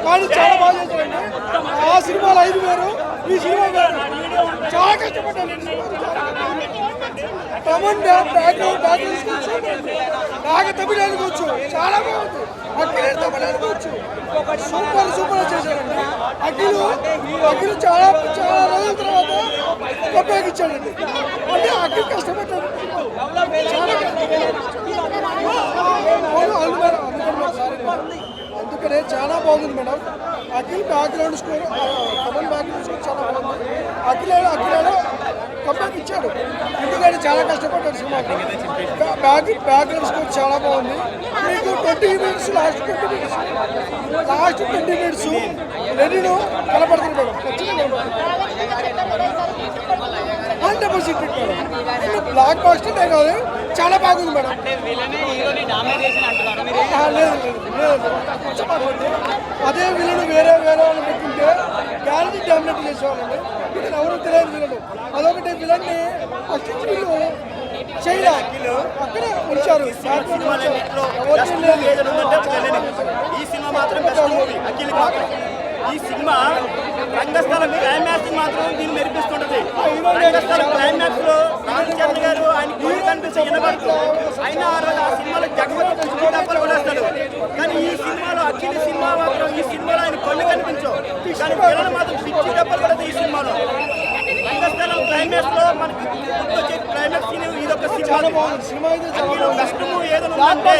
కానీ చాలా బాగా చేశారండి. ఆ సినిమాలో 5 వేరు, ఈ సినిమా వేరు. చాలా కష్టపడ్డాను. బాగా తమిళనాడుకు వచ్చు, చాలా బాగుంది. అఖిల్ తమిళనాడుకు వచ్చు, సూపర్ చేశారండి. అఖిల్ చాలా రోజుల తర్వాత ఉపయోగించాడండి. అంటే అఖిల్ కష్టపడ్డాడు. అందుకనే చాలా బాగుంది madam. Akhil background score, Kamal background score చాలా బాగుంది. అఖిల్ కంబ్యాక్ ఇచ్చాడు, ఎందుకంటే చాలా కష్టపడ్డాడు సినిమాకి. బ్యాక్గ్రౌండ్ స్కోర్ చాలా బాగుంది. మీకు 20 minutes లాస్ట్ 20 minutes లెనిన్ కనపడుతుంది మేడం. ఖచ్చితంగా 100% బ్లాక్ బాస్టర్ కాదు, చాలా బాగుంది మేడం. అదే విలను వేరే వాళ్ళు పెట్టుకుంటే గ్యారంటీ డామినేట్ చేసేవాళ్ళండి. ఇది ఎవరు తెలియదు విలను. అదొకటి విలన్ని ఫస్ట్ వీళ్ళు చేయలే, అక్కడే ఉంచారు. ఈ సినిమా మాత్రం బెస్ట్ మూవీ. అఖిల్ మాత్రం ఈ సినిమా రంగస్థలం క్లైమాక్స్ మాత్రం దీన్ని మెరిపిస్తుంటది. రంగస్థలం క్లైమాక్స్ లో రామ్ చరణ్ గారు ఆయన గురి కనిపిస్తే వినబడుతూ అయినా ఆ రోజు ఆ సినిమాలో జగన్ డబ్బలు కొనేస్తాడు. కానీ ఈ సినిమాలో అఖిల్ సినిమా మాత్రం ఈ సినిమాలో ఆయన కళ్ళు కనిపించవు, కానీ పిల్లలు మాత్రం పిచ్చి డబ్బలు కొడతాయి ఈ సినిమాలో. రంగస్థలం క్లైమాక్స్ లో మనకి గుర్తొచ్చే క్లైమాక్స్ ఇదొక సినిమా. అఖిల్ బెస్ట్ మూవీ ఏదైనా ఉందంటే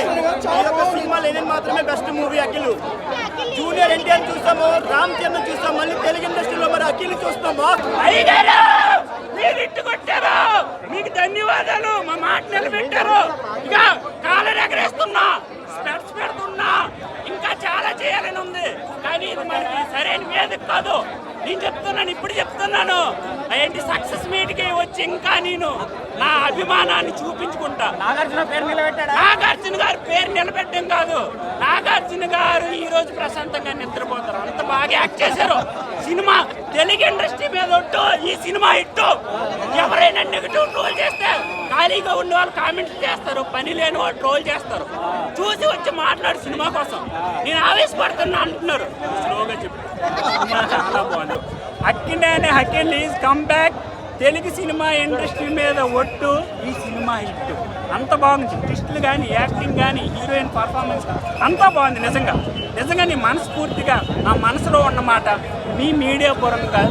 ఇదొక సినిమా. లెనిన్ మాత్రమే best movie. Akhil junior NTR చూస్తాము, రామ్ చరణ్ చూస్తాం, మళ్ళీ తెలుగు ఇండస్ట్రీలో మరి అఖిల్ చూస్తాము. మీరు ఇట్టుకొచ్చారు, మీకు ధన్యవాదాలు. మా మాట నిలబెట్టారు. ఇక కాలర్ ఎగరేస్తున్నా, స్పెట్స్ పెడుతున్నా, ఇంకా చాలా చేయాలని ఉంది. కానీ ఇది మనకి సరైన వేదిక కాదు. నేను చెప్తున్నాను, ఇప్పుడు చెప్తున్నాను. ఏంటి సక్సెస్ మీట్కి వచ్చి ఇంకా నేను నా అభిమానాన్ని చూపించుకుంటా. నాగార్జున గారి పేరు నిలబెట్టడం కాదు, నాగార్జున గారు ఈ రోజు ప్రశాంతంగా నిద్రపోతారు. అంత బాగా యాక్ట్ చేశారు. సినిమా తెలుగు ఇండస్ట్రీ మీద ఒట్టు, ఈ సినిమా హిట్టు. ఎవరైనా నెగిటివ్ ట్రోల్ చేస్తే ఖాళీగా ఉన్న వాళ్ళు కామెంట్లు చేస్తారు, పని లేని వాళ్ళు ట్రోల్ చేస్తారు. చూసి వచ్చి మాట్లాడు సినిమా కోసం. నేను ఆవేశపడుతున్నా అంటున్నారు. స్లోగా చెప్పు. చాలా బాగుంది. Akkineni Akhil is come back. Telugu cinema industry మీద ఒట్టు, ఈ సినిమా హిట్. అంత బాగుంది. ట్విస్టులు కానీ, యాక్టింగ్ కానీ, హీరోయిన్ పర్ఫార్మెన్స్ అంతా బాగుంది. నిజంగా నీ మనస్ఫూర్తిగా నా మనసులో ఉన్నమాట మీ మీడియా పరంగా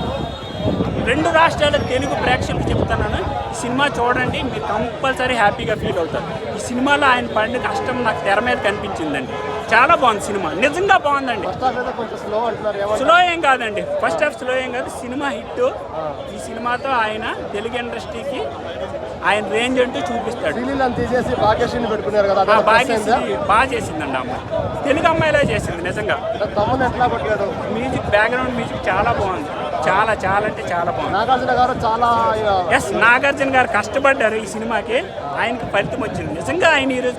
2 రాష్ట్రాల తెలుగు ప్రేక్షకులు చెప్తున్నాను. ఈ సినిమా చూడండి, మీరు కంపల్సరీ హ్యాపీగా ఫీల్ అవుతారు. ఈ సినిమాలో ఆయన పడిన కష్టం నాకు తెర మీద కనిపించిందండి. చాలా బాగుంది సినిమా, నిజంగా బాగుందండి. స్లో ఏం కాదండి, ఫస్ట్ హాఫ్ స్లో ఏం కాదు, సినిమా హిట్. ఈ సినిమాతో ఆయన తెలుగు ఇండస్ట్రీకి ఆయన రేంజ్ అంటూ చూపిస్తాడు. బాగా చేసిందండి అమ్మాయి, తెలుగు అమ్మాయిలా చేసింది. నిజంగా మ్యూజిక్, బ్యాక్గ్రౌండ్ మ్యూజిక్ చాలా బాగుంది. చాలా అంటే చాలా బాగుంది. నాగార్జున గారు కష్టపడ్డారు ఈ సినిమాకి, ఆయనకి ఫలితం వచ్చింది. నిజంగా ఆయన ఈరోజు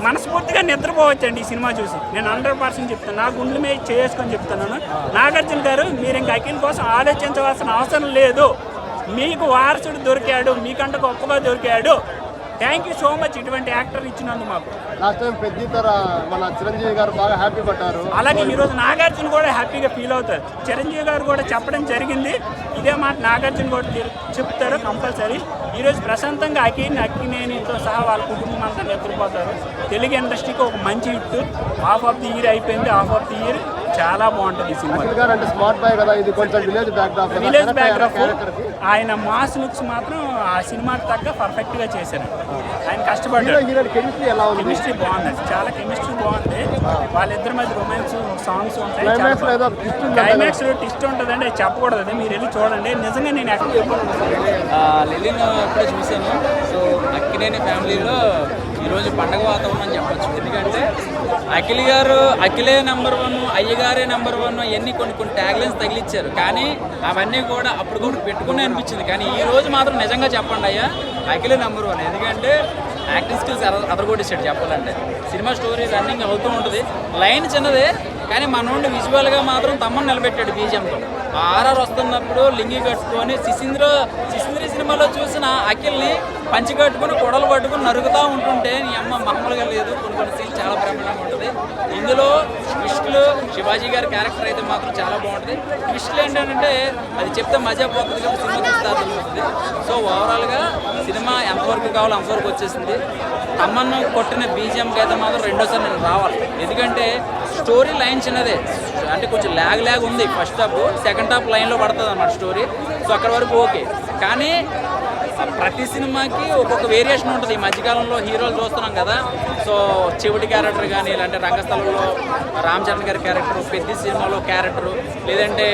మనస్ఫూర్తిగా నిద్రపోవచ్చండి ఈ సినిమా చూసి. నేను 100% చెప్తాను, నా గుండె మీద చేసుకొని చెప్తున్నాను. నాగార్జున గారు మీరు ఇంకా అఖిల్ కోసం ఆలోచించవలసిన అవసరం లేదు. మీకు వారసుడు దొరికాడు, మీకంటే గొప్పగా దొరికాడు. థ్యాంక్ యూ సో మచ్ ఇటువంటి యాక్టర్ ఇచ్చినందుకు మాకు. లాస్ట్ టైం పెద్ద మన చిరంజీవి గారు బాగా హ్యాపీ పడ్డారు. అలాగే ఈరోజు నాగార్జున కూడా హ్యాపీగా ఫీల్ అవుతారు. చిరంజీవి గారు కూడా చెప్పడం జరిగింది, ఇదే మాట నాగార్జున కూడా చెప్తారు కంపల్సరీ. ఈరోజు ప్రశాంతంగా అక్కినేనితో సహా వాళ్ళ కుటుంబం అంతా నిద్రపోతారు. తెలుగు ఇండస్ట్రీకి ఒక మంచి hit. Half of the year అయిపోయింది, హాఫ్ ఆఫ్ ది ఇయర్ చాలా బాగుంటుంది ఈ సినిమా. Village backdrop. ఆయన మాస్ లుక్స్ మాత్రం ఆ సినిమాకి తగ్గ పర్ఫెక్ట్ గా చేశారు. ఆయన కష్టపడ్డారు. కెమిస్ట్రీ బాగుందండి, చాలా కెమిస్ట్రీ బాగుంది. వాళ్ళిద్దరి మధ్య రొమాన్స్ సాంగ్స్ ఉంటాయి. క్లైమాక్స్ లో ట్విస్ట్ ఉంటుందండి, అది చెప్పకూడదు. అది మీరు వెళ్ళి చూడండి. నిజంగా నేను లెనిన్ ఇప్పుడే చూశాను. సో అక్కినేని ఫ్యామిలీలో ఈరోజు పండగ వాతావరణం అని చెప్పచ్చు. ఎందుకంటే అఖిల్ గారు అఖిలే నెంబర్ 1, అయ్యగారే నెంబర్ 1 ఇవన్నీ కొన్ని ట్యాగ్లైన్స్ తగిలిచ్చారు. కానీ అవన్నీ కూడా అప్పుడు కూడా పెట్టుకునే అనిపించింది. కానీ ఈ రోజు మాత్రం నిజంగా చెప్పండి అయ్యా, అఖిలే నెంబర్ 1. ఎందుకంటే యాక్టింగ్ స్కిల్స్ అదరగొట్టేసాడు చెప్పాలంటే. సినిమా స్టోరీ రన్నింగ్ అవుతూ ఉంటుంది. లైన్ చిన్నదే కానీ మనోడిని విజువల్గా మాత్రం తమ్మని నిలబెట్టాడు బీజంతో. ఆర్ఆర్ వస్తున్నప్పుడు లింగి కట్టుకొని శిశింద్రి సినిమాలో చూసిన అఖిల్ని పంచి కట్టుకుని కొడలు పట్టుకుని నరుగుతూ ఉంటుంటే నీ అమ్మ మామూలుగా లేదు. కొన్ని సీన్ చాలా బ్రహ్మాండంగా ఉంటుంది. ఇందులో ట్విస్టులు, శివాజీ గారి క్యారెక్టర్ అయితే మాత్రం చాలా బాగుంటుంది. ట్విస్టులు ఏంటంటే అది చెప్తే మజా పోతుంది కాబట్టి సినిమా చూస్తే అర్థమవుతుంది. సో ఓవరాల్గా సినిమా ఎంతవరకు కావాలో అంతవరకు వచ్చేసింది. తమ్మను కొట్టిన బీజిఎంకి అయితే మాత్రం రెండోసారి నేను రావాలి. ఎందుకంటే స్టోరీ లైన్ చిన్నదే, అంటే కొంచెం ల్యాగ్ ఉంది. ఫస్ట్ హాఫ్, సెకండ్ హాఫ్ లైన్లో పడుతుంది అన్నమాట స్టోరీ. సో అక్కడ వరకు ఓకే. కానీ ప్రతి సినిమాకి ఒక్కొక్క వేరియేషన్ ఉంటుంది. ఈ మధ్యకాలంలో హీరోలు చూస్తున్నాం కదా. సో చెవిటి క్యారెక్టర్ కానీ, ఇలాంటి రంగస్థలంలో రామ్ చరణ్ గారి క్యారెక్టర్, పెద్ద సినిమాలో క్యారెక్టరు, లేదంటే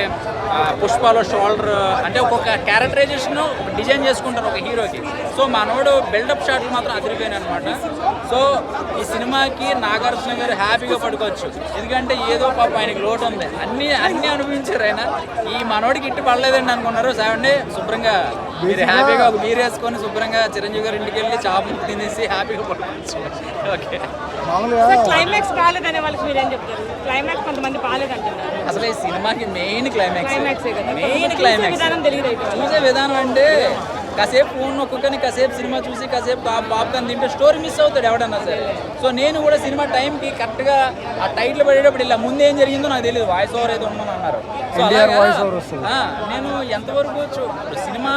పుష్పలో షోల్డర్, అంటే ఒక్కొక్క క్యారెక్టరైజేషన్ డిజైన్ చేసుకుంటారు ఒక హీరోకి. సో మనోడు బిల్డప్ షాట్లు మాత్రం అదిరిపోయినాయి అనమాట. సో ఈ సినిమాకి నాగార్జున గారు హ్యాపీగా పడుకోవచ్చు. ఎందుకంటే ఏదో పాప ఆయనకి లోటు ఉంది, అన్నీ అనుభవించారు ఆయన. ఈ మనోడికి ఇట్టి పడలేదండి అనుకున్నారు. సావండి శుభ్రంగా మీరు హ్యాపీగా ఒక బీర్ వేసుకొని శుభ్రంగా చిరంజీవి గారి ఇంటికి వెళ్ళి చాపు తినేసి హ్యాపీగా పడుకోవచ్చు. ఓకే. క్లైమాక్స్ బాగాలేదనే వాళ్ళకి మీరేం చెప్తారు? క్లైమాక్స్ కొంతమంది బాగాలేదంటున్నారు. అసలు ఈ సినిమాకి మెయిన్ క్లైమాక్స్ విధానం తెలియదు. చూసే విధానం అంటే కాసేపు ఫోన్ నొక్కుని కాసేపు సినిమా చూసి కాసేపు పాప్కార్న్ తింటే స్టోరీ మిస్ అవుతాడు ఎవడన్నా సరే. సో నేను కూడా సినిమా టైంకి కరెక్ట్గా ఆ టైటిల్ పడేటప్పుడు ఇలా ముందు ఏం జరిగిందో నాకు తెలియదు. వాయిస్ ఓవర్ ఏదో ఉండమని అన్నారు. సో అలాగా నేను ఎంతవరకు సినిమా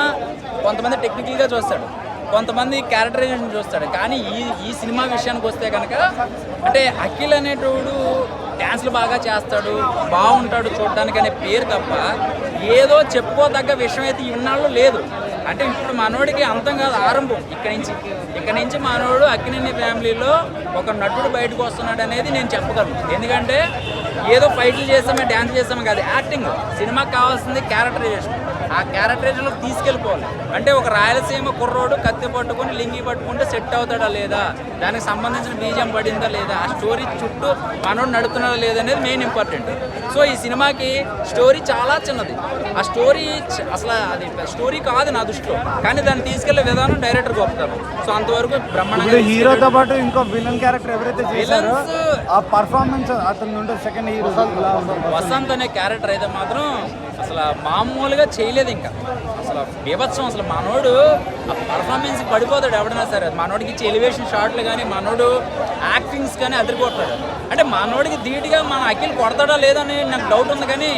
కొంతమంది టెక్నికల్గా చూస్తాడు, కొంతమంది క్యారెక్టరైజేషన్ చూస్తాడు. కానీ ఈ సినిమా విషయానికి వస్తే కనుక అంటే అఖిల్ అనేటోడు డ్యాన్స్లు బాగా చేస్తాడు, బాగుంటాడు చూడడానికి అనే పేరు తప్ప ఏదో చెప్పుకోదగ్గ విషయం అయితే ఇన్నాళ్ళు లేదు. అంటే ఇప్పుడు మనోడికి అంతం కాదు, ఆరంభం ఇక్కడి నుంచి మనోడు అక్కినేని ఫ్యామిలీలో ఒక నటుడు బయటకు వస్తున్నాడు అనేది నేను చెప్పగలను. ఎందుకంటే ఏదో ఫైట్లు చేస్తామే, డ్యాన్స్ చేస్తామే కాదు, యాక్టింగ్. సినిమాకి కావాల్సింది క్యారెక్టరైజేషన్. ఆ క్యారెక్టరైజేషన్లో తీసుకెళ్ళిపోవాలి. అంటే ఒక రాయలసీమ కుర్రోడు కత్తి పట్టుకొని లింగి పట్టుకుంటే సెట్ అవుతాడా లేదా, దానికి సంబంధించిన బీజం పడిందా లేదా, ఆ స్టోరీ చుట్టూ మనోడు నడుతున్నాడా లేదనేది మెయిన్ ఇంపార్టెంట్. సో ఈ సినిమాకి స్టోరీ చాలా చిన్నది. ఆ స్టోరీ అసలు అది స్టోరీ కాదు నా దృష్టిలో, కానీ దాన్ని తీసుకెళ్లే విధానం డైరెక్టర్ గొప్పతారు. సో అంతవరకు బ్రహ్మాండంగా. హీరోతో పాటు ఇంకో విలన్ క్యారెక్టర్ ఎవరైతే చేశారో ఆ పర్ఫార్మెన్స్ అతను ఉంటే సెకండ్ హీరో వసంత్ అనే క్యారెక్టర్ అయితే మాత్రం అసలు మామూలుగా చేయలేదు. ఇంకా అసలు బీభత్సం. అసలు మనోడు ఆ పర్ఫార్మెన్స్ పడిపోతాడు ఎవడైనా సరే. మనోడికి ఇచ్చే ఎలివేషన్ షాట్లు కానీ, మనోడు యాక్టింగ్స్ కానీ అదిరిపోతాడు. అంటే మనోడికి ధీటుగా మన అఖిల్ కొడతాడా లేదని నాకు డౌట్ ఉంది. కానీ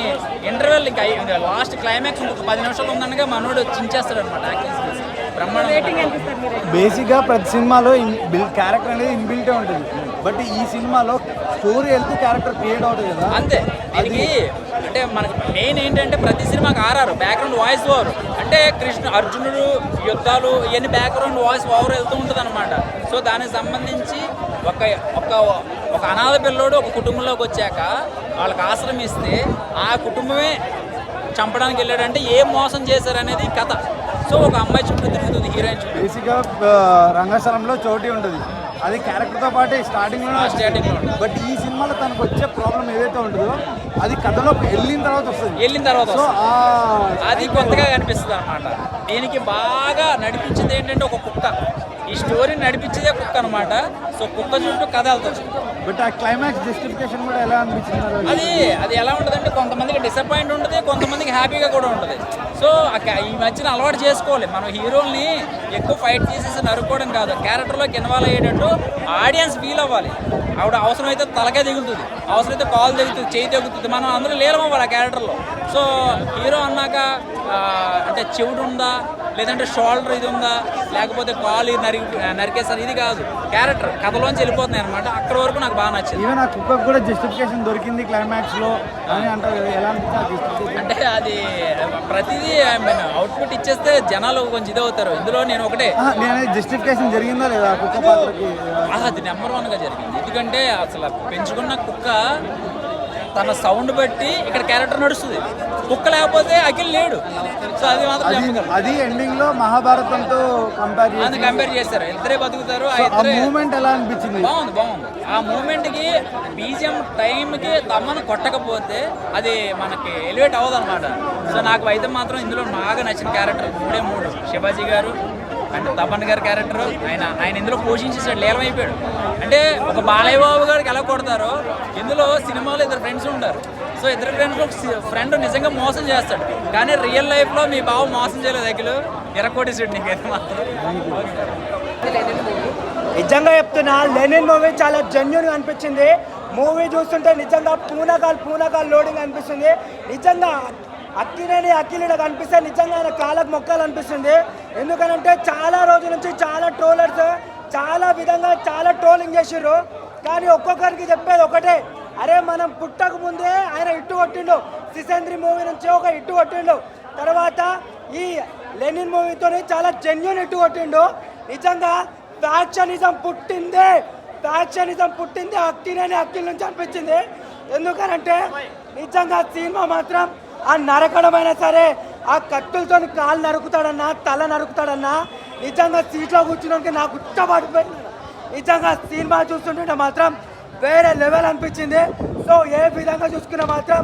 ఇంటర్వెల్ ఇంకా లాస్ట్ క్లైమాక్స్ ఇంకొక 10 నిమిషాలు ఉందనగా మనోడు చించేస్తాడు అనమాట యాక్టింగ్స్. బేసిక్గా ప్రతి సినిమాలో క్యారెక్టర్ అనేది ఇన్బిల్టే ఉంటుంది. బట్ ఈ సినిమాలో స్టోరీ వెళ్తూ క్యారెక్టర్ క్రియేట్ అవుతుంది కదా. అంతే. దీనికి అంటే మనకి మెయిన్ ఏంటంటే ప్రతి సినిమాకి ఆర్ఆర్ బ్యాక్గ్రౌండ్ వాయిస్ ఓవర్. అంటే అర్జునుడు యుద్ధాలు ఇవన్నీ బ్యాక్గ్రౌండ్ వాయిస్ ఓవర్ వెళ్తూ ఉంటుంది అనమాట. సో దానికి సంబంధించి ఒక అనాథ పిల్లోడు ఒక కుటుంబంలోకి వచ్చాక వాళ్ళకి ఆశ్రయం ఇస్తే ఆ కుటుంబమే చంపడానికి వెళ్ళాడంటే ఏం మోసం చేశారనేది కథ. సో ఒక అమ్మాయి చుట్టూ తిరుగుతుంది, హీరోయిన్ చుట్టూ. బేసిక్గా రంగస్థలంలో చోటీ ఉంటుంది, అది క్యారెక్టర్తో పాటు స్టార్టింగ్లో. బట్ ఈ సినిమాలో తనకు వచ్చే ప్రాబ్లం ఏదైతే ఉంటుందో అది కథలో వెళ్ళిన తర్వాత వస్తుంది. సో అది కొత్తగా కనిపిస్తుంది అనమాట. దీనికి బాగా నడిపించింది ఏంటంటే ఒక కుక్క. ఈ స్టోరీ నడిపించేదే కుక్క అనమాట. సో కుక్క చుట్టూ కథ వెళ్తుంది. బట్ ఆ క్లైమాక్స్ జస్టిఫికేషన్ కూడా ఎలా అనిపించింది? అది ఎలా ఉంటుందంటే కొంతమందికి డిసప్పాయింట్ ఉంటుంది, కొంతమందికి హ్యాపీగా కూడా ఉంటుంది. సో ఈ మధ్యన అలవాటు చేసుకోవాలి. మనం హీరోల్ని ఎక్కువ ఫైట్ చేసేసి నరుక్కోవడం కాదు, క్యారెక్టర్లోకి ఇన్వాల్వ్ అయ్యేటట్టు ఆడియన్స్ ఫీల్ అవ్వాలి. ఆవిడ అవసరమైతే తలకే దిగుతుంది, అవసరమైతే కాలు దిగుతుంది, చేయి దిగుతుంది, మనం అందరూ లీలమవ్వాలి ఆ క్యారెక్టర్లో. సో హీరో అన్నాక అంటే చెవుడు ఉందా, లేదంటే షోల్డర్ ఇది ఉందా, లేకపోతే కాలు నరికేసారు, ఇది కాదు. క్యారెక్టర్ కథలోంచి వెళ్ళిపోతున్నాయి అనమాట. అక్కడ వరకు నాకు బాగా నచ్చింది. ఈవెన్ ఆ కుక్కకు కూడా జస్టిఫికేషన్ దొరికింది క్లైమాక్స్లో అని అంటారు కదా, ఎలా అనిపిస్తుంది? అంటే అది ప్రతిదీ అవుట్పుట్ ఇచ్చేస్తే జనాలు కొంచెం ఇదవుతారు. ఇందులో నేను ఒకటే, జస్టిఫికేషన్ జరిగిందా లేదా కుక్క పాత్రకి? అది నెంబర్ 1గా జరిగింది. ఎందుకంటే అసలు పెంచుకున్న కుక్క తన సౌండ్ బట్టి ఇక్కడ క్యారెక్టర్ నడుస్తుంది. కుక్క లేకపోతే అఖిల్ లేడు. సో అది మాత్రం అది ఎండింగ్ లో మహాభారతంతో కంపేర్ చేస్తారు. ఇద్దరే బతుకుతారు. మూమెంట్ ఎలా అనిపించింది? బాగుంది. ఆ మూమెంట్ కి బీజిఎం టైంకి తమ్మను కొట్టకపోతే అది మనకి ఎలివేట్ అవ్వదు అనమాట. సో నాకు అయితే మాత్రం ఇందులో బాగా నచ్చిన క్యారెక్టర్ 3 శివాజీ గారు, అండ్ తపన్ గారి క్యారెక్టర్ ఆయన ఇందులో పోషించేసాడు, లీలమైపోయాడు. అంటే ఒక బాలయ్య బాబు గారికి ఎలా కొడతారో ఇందులో సినిమాలో ఇద్దరు ఫ్రెండ్స్ ఉంటారు. సో ఇద్దరు ఫ్రెండ్ నిజంగా మోసం చేస్తాడు, కానీ రియల్ లైఫ్లో మీ బావ మోసం చేయలేదు. అఖిల్ ఎరకోటేసాడు నీకైతే మాత్రం. నిజంగా చెప్తున్నా, లెనిన్ మూవీ చాలా జెన్యున్గా అనిపించింది. మూవీ చూస్తుంటే నిజంగా పూనకాలు లోడింగ్ అనిపిస్తుంది. నిజంగా అఖిలుడు కనిపిస్తే నిజంగా ఆయన కాళ్ళకు మొక్కాలు అనిపిస్తుంది. ఎందుకనంటే చాలా రోజుల నుంచి చాలా ట్రోలర్స్ చాలా విధంగా చాలా ట్రోలింగ్ చేసిర్రు. కానీ ఒక్కొక్కరికి చెప్పేది ఒకటే, అరే మనం పుట్టక ముందే ఆయన ఇట్టు కొట్టిండు. సిసంద్రి మూవీ నుంచి ఒక ఇట్టు కొట్టిండు, తర్వాత ఈ లెనిన్ మూవీతో చాలా జెన్యున్ ఇట్టు కొట్టిండు. నిజంగా ఫ్యాక్షనిజం పుట్టింది అఖిల్ నుంచి అనిపించింది. ఎందుకనంటే నిజంగా సినిమా మాత్రం ఆ నరకడమైనా సరే, ఆ కత్తులతో కాలు నరుకుతాడన్నా, తల నరుకుతాడన్నా, నిజంగా సీట్లో కూర్చున్నానికి నాకు ఉచ్చబడిపోయింది. నిజంగా సినిమా చూస్తుంటే మాత్రం వేరే లెవెల్ అనిపించింది. సో ఏ విధంగా చూసుకున్నా మాత్రం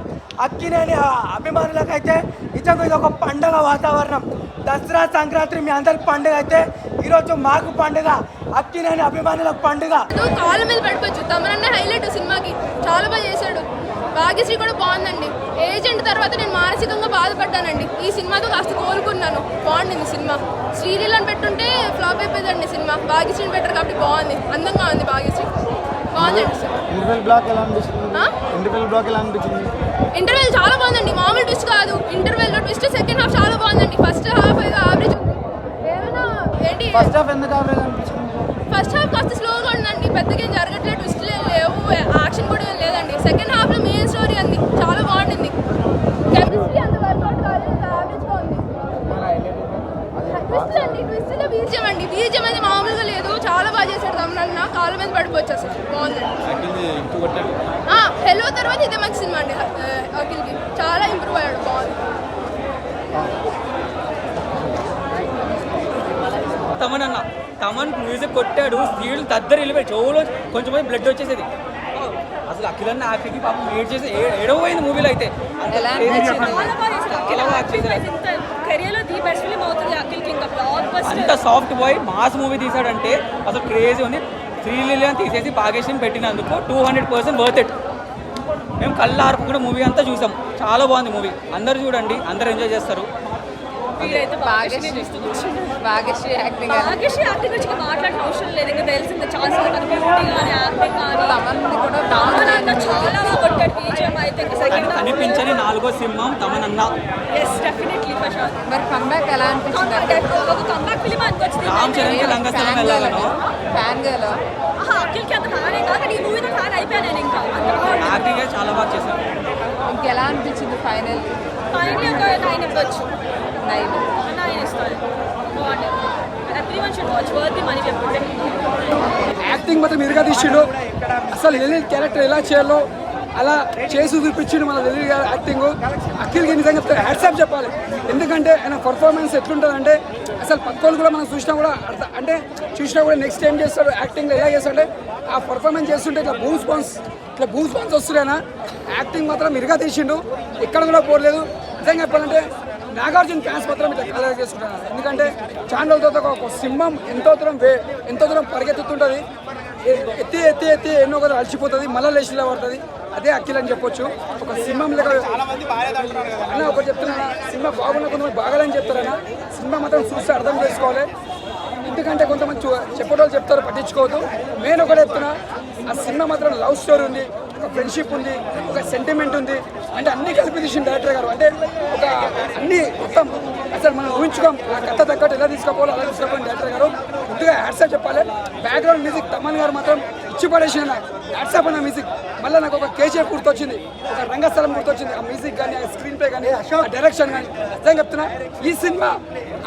అక్కినేని అభిమానులకైతే నిజంగా ఇది ఒక పండుగ వాతావరణం. దసరా సంక్రాంతి మీ అందరికి పండుగ అయితే ఈరోజు మాకు పండుగ, అక్కినేని అభిమానులకు పండుగ. కాళ్ళ మీద పడిపోవచ్చు. తమరన్న హైలైట్ సినిమాకి చాలా బాగా చేశాడు. భాగ్యశ్రీ కూడా బాగుందండి. ఏజెంట్ తర్వాత నేను మానసికంగా బాధపడ్డానండి. ఈ సినిమాతో కాస్త కోలుకున్నాను. బాగుండింది సినిమా. శ్రీలీలను పెట్టుంటే ఫ్లాప్ అయిపోయిందండి సినిమా. భాగ్యశ్రీని పెట్టారు కాబట్టి బాగుంది, అందంగా ఉంది భాగ్యశ్రీ. బాగుందండి ఇంటర్వెల్ చాలా బాగుందండి. మామూలు ట్విస్ట్ కాదు, ఇంటర్వెల్ లో ట్విస్ట్. సెకండ్ హాఫ్ చాలా బాగుందండి. ఫస్ట్ హాఫ్ యావరేజ్ ఉంది. ఏమైనా ఏంటి ఫస్ట్ హాఫ్ కాస్త స్లోగా ఉందండి. పెద్దగా ఏం జరగట్లేదు, ట్విస్ట్ లేవు, యాక్షన్ కూడా ఏం లేదండి. సెకండ్ హాఫ్ లో మెయిన్ స్టోరీ అంది చాలా బాగుండింది. కెమిస్ట్రీ అంత వర్కౌట్ కాలేదు, యావరేజ్గా ఉంది. ట్విస్ట్ అండి, ట్విస్ట్ లో బీజం అండి. బీజం అనేది మామూలుగా లేదు, చాలా బాగా చేశాడు తమరన్న. కాళ్ళ మీద పడిపోవచ్చు అసలు, బాగుందండి. హెలో తర్వాత ఇదే మంచి సినిమా అండి. అఖిల్కి చాలా ఇంప్రూవ్ అయ్యాడు, బాగుంది. తమన్ మ్యూజిక్ కొట్టాడు, స్పీడ్ దద్దరు వెళ్ళిపోయి చెవులో కొంచెం బ్లడ్ వచ్చేసేది. అసలు అఖిలన్న ఆఖరికి పాపం ఏడ్ చేసి ఏడవైంది మూవీలో అయితే. అంత సాఫ్ట్ బాయ్ మాస్ మూవీ తీసాడంటే అసలు క్రేజీ ఉంది. శ్రీలీలను తీసేసి భాగ్యశ్రీని పెట్టినందుకు 200% వర్త్ ఇట్. మేము కళ్ళ ఆర్పు కూడా మూవీ అంతా చూసాం, చాలా బాగుంది మూవీ. అందరూ చూడండి, అందరూ ఎంజాయ్ చేస్తారు. భాగ్యశ్రీ యాక్టింగ్ గురించి మాట్లాడిన అవసరం లేదు, ఇంకా తెలిసింది. చాలా కనిపించని నాలుగో సింహం తమనన్న. మరి కంబ్యాక్ ఎలా అనిపించింది? ఒక కంబ్యాక్ ఫిలిం అనుకోవచ్చు. రామ్ చరణ్ రంగస్థలం వెళ్ళాలను ఫ్యాన్ గేలో అఖిల్కి అంత ఫ్యాన్ కాక ఈ మూవీతో ఫ్యాన్ అయిపోయాను నేను. ఇంకా యాక్టింగ్ చాలా బాగా చేశారు. ఇంకెలా అనిపించింది? ఫైనల్ ఒక 9 ఇవ్వచ్చు. 9 ఇస్తారు. యాక్టింగ్ మాత్రం ఎదురుగా తీసిండు. అసలు లెనిన్ క్యారెక్టర్ ఎలా చేయాలో అలా చేసి చూపించిండు మన లెనిన్ గారి యాక్టింగ్. అఖిల్కి నిజంగా హ్యాట్సాప్ చెప్పాలి. ఎందుకంటే ఆయన పర్ఫార్మెన్స్ ఎట్లుంటుందంటే అసలు పక్కోళ్ళు కూడా మనం చూసినా కూడా చూసినా కూడా నెక్స్ట్ టైం చేస్తాడు. యాక్టింగ్ ఎలా చేస్తాడంటే ఆ పర్ఫార్మెన్స్ చేస్తుంటే ఇట్లా బూస్ బాన్స్ వస్తున్నాయన. యాక్టింగ్ మాత్రం ఇరుగా తీసిండు, ఎక్కడ కూడా పోలేదు. నిజంగా చెప్పాలంటే నాగార్జున ఫ్యాన్స్ మాత్రం ఇట్లా కలర్ చేసుకుంటాను. ఎందుకంటే ఛానల్ తర్వాత ఒక సింహం ఎంతో దూరం పరిగెత్తుతుంటుంది. ఎత్తి ఎన్నో కదా అలసిపోతుంది, మళ్ళీ లేచిలా పడుతుంది. అదే అఖిల్ అని చెప్పొచ్చు. ఒక సింహం లెక్క అన్న ఒకటి చెప్తున్నా, సినిమా బాగున్న కొంతమంది బాగాలని చెప్తారన్న. సినిమా మాత్రం చూస్తే అర్థం చేసుకోవాలి. ఎందుకంటే కొంతమంది చెప్పేటోళ్ళు చెప్తారు, పట్టించుకోవద్దు. నేను ఒకటి చెప్తున్నా, ఆ సినిమా మాత్రం లవ్ స్టోరీ ఉంది, ఒక ఫ్రెండ్షిప్ ఉంది, ఒక సెంటిమెంట్ ఉంది. అంటే అన్నీ కలిపి తీసిన డైరెక్టర్ గారు. అంటే ఒక అన్నీ మొత్తం అసలు మనం ఊహించుకోం. ఆ కథ తగ్గట్టు ఎలా తీసుకోవాలో అలా తీసుకోవాలి డైరెక్టర్ గారు. ముందుగా హ్యాట్సాప్ చెప్పాలి. బ్యాక్గ్రౌండ్ మ్యూజిక్ తమన్ గారు మాత్రం ఇచ్చి పడేసిన హ్యాట్సాప్ అన్న మ్యూజిక్. మళ్ళీ నాకు ఒక కేజీఎఫ్ గుర్తొచ్చింది, ఒక రంగస్థలం గుర్తొచ్చింది. ఆ మ్యూజిక్ కానీ, ఆ స్క్రీన్ ప్లే కానీ, ఆ డైరెక్షన్ కానీ. నిజంగా చెప్తున్నా, ఈ సినిమా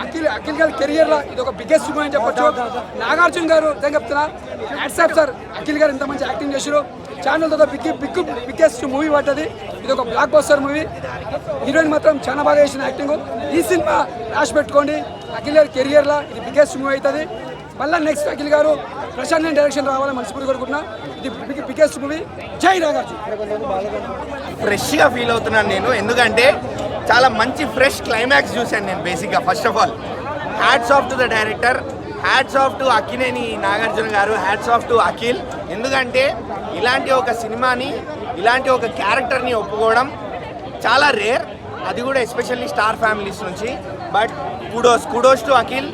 అఖిల్ గారి కెరియర్లో ఇది ఒక బిగ్గెస్ట్ సినిమా అని చెప్పొచ్చు. నాగార్జున గారు నిజంగా చెప్తున్నా హ్యాట్సాప్ సార్. అఖిల్ గారు ఇంత మంచి యాక్టింగ్ చేశారు. ఛానల్ తో బిగ్గెస్ట్ మూవీ పడ్డది. ఇది ఒక బ్లాక్ బస్టర్ మూవీ. హీరోయిన్ మాత్రం చాలా బాగా చేసిన యాక్టింగ్. ఈ సినిమా రాసి పెట్టుకోండి, అఖిల్ గారి కెరియర్లో ఇది బిగ్గెస్ట్ మూవీ అవుతుంది. మళ్ళీ నెక్స్ట్ అఖిల్ గారు ప్రశాంత్ డైరెక్షన్ రావాలని మనస్ఫూర్తి కోరుకుంటున్నా. ఇది బిగ్గెస్ట్ మూవీ. జై నాగార్జున. ఫ్రెష్గా ఫీల్ అవుతున్నాను నేను, ఎందుకంటే చాలా మంచి ఫ్రెష్ క్లైమాక్స్ చూశాను నేను. బేసిక్గా first of all hats off to the director, hats off to Akkineni Nagarjuna గారు, హ్యాట్స్ ఆఫ్ టు అఖిల్. ఎందుకంటే ఇలాంటి ఒక సినిమాని, ఇలాంటి ఒక క్యారెక్టర్ని ఒప్పుకోవడం చాలా రేర్, అది కూడా ఎస్పెషల్లీ స్టార్ ఫ్యామిలీస్ నుంచి. బట్ కుడోస్ టు అఖిల్,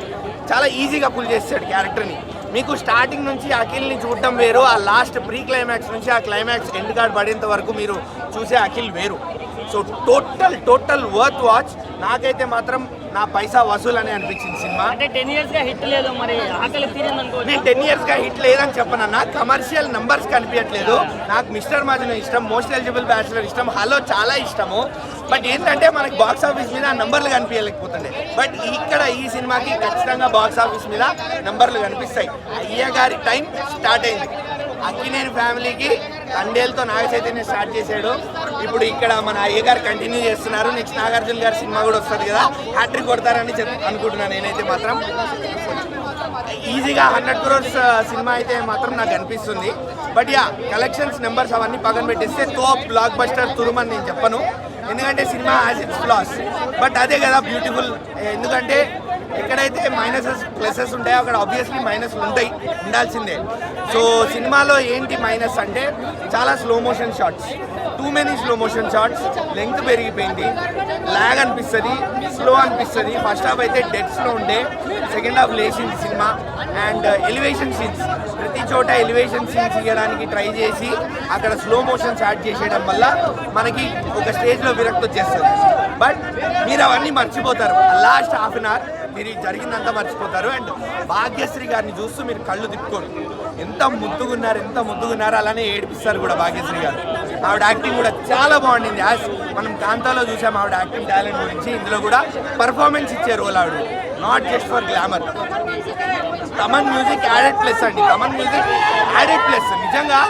చాలా ఈజీగా పుల్ చేస్తాడు క్యారెక్టర్ని. మీకు స్టార్టింగ్ నుంచి అఖిల్ని చూడటం వేరు, ఆ లాస్ట్ ప్రీ క్లైమాక్స్ నుంచి ఆ క్లైమాక్స్ ఎండ్ కార్డ్ పడేంత వరకు మీరు చూసే అఖిల్ వేరు. So total worth watch. నాకైతే మాత్రం నా పైసా వసూలు అని అనిపించింది సినిమా. అంటే 10 years గా హిట్ లేదు, మరి ఆకలి తీరింది అనుకో. నేను 10 years గా హిట్ లేదని చెప్పనన్నా, కమర్షియల్ నంబర్స్ కనిపించట్లేదు. నాకు మిస్టర్ మజ్ను ఇష్టం, మోస్ట్ ఎలిజిబుల్ బ్యాచులర్ ఇష్టం, హలో చాలా ఇష్టము. బట్ ఏంటంటే మనకి బాక్స్ ఆఫీస్ మీద నంబర్లు కనిపించలేకపోతుండే. బట్ ఇక్కడ ఈ సినిమాకి ఖచ్చితంగా బాక్స్ ఆఫీస్ మీద నంబర్లు కనిపిస్తాయి. అయ్య గారి టైం స్టార్ట్ అయింది. అక్కినేని ఫ్యామిలీకి తండేలతో నాగ చైతన్య స్టార్ట్ చేశాడు. ఇప్పుడు ఇక్కడ మన అయ్య గారు కంటిన్యూ చేస్తున్నారు. నెక్స్ట్ నాగార్జున గారి సినిమా కూడా వస్తుంది కదా, హ్యాట్రిక్ కొడతారని అనుకుంటున్నాను నేనైతే. మాత్రం ఈజీగా 100 crores సినిమా అయితే మాత్రం నాకు అనిపిస్తుంది. బట్ యా, కలెక్షన్స్ నెంబర్స్ అవన్నీ పక్కన పెట్టేస్తే బ్లాక్ బస్టర్ తురుమని నేను చెప్పను, ఎందుకంటే cinema has its floss. But అదే కదా బ్యూటిఫుల్. ఎందుకంటే ఎక్కడైతే మైనసెస్ ప్లసెస్ ఉంటాయో అక్కడ ఆబ్వియస్లీ మైనస్లు ఉంటాయి, ఉండాల్సిందే. సో సినిమాలో ఏంటి మైనస్ అంటే చాలా slow motion shots, too many slow motion shots, length పెరిగిపోయింది, లాగ్ అనిపిస్తుంది, స్లో అనిపిస్తుంది. ఫస్ట్ హాఫ్ అయితే డెడ్స్లో ఉండే, సెకండ్ హాఫ్ లేచింది సినిమా. అండ్ ఎలివేషన్ సీన్స్, ప్రతి చోట ఎలివేషన్ సీన్స్ ఇవ్వడానికి ట్రై చేసి అక్కడ స్లో మోషన్ యాడ్ చేసేయడం వల్ల మనకి ఒక స్టేజ్లో విరక్తి వచ్చేస్తుంది. బట్ మీరు అవన్నీ మర్చిపోతారు, లాస్ట్ హాఫ్ అన్ అవర్ మీరు జరిగిందంతా మర్చిపోతారు. అండ్ భాగ్యశ్రీ గారిని చూస్తూ మీరు కళ్ళు తిప్పుకోరు, ఎంత ముద్దుగున్నారు, అలానే ఏడిపిస్తారు కూడా భాగ్యశ్రీ గారు. ఆవిడ యాక్టింగ్ కూడా చాలా బాగుండింది. యాజ్ మనం కాంతాలో చూసాం ఆవిడ యాక్టింగ్ టాలెంట్ గురించి, ఇందులో కూడా పర్ఫార్మెన్స్ ఇచ్చే రోల్ ఆవిడ, not just for glamour. Thaman music added plus అండి, తమన్ మ్యూజిక్ యాడెడ్ ప్లస్. నిజంగా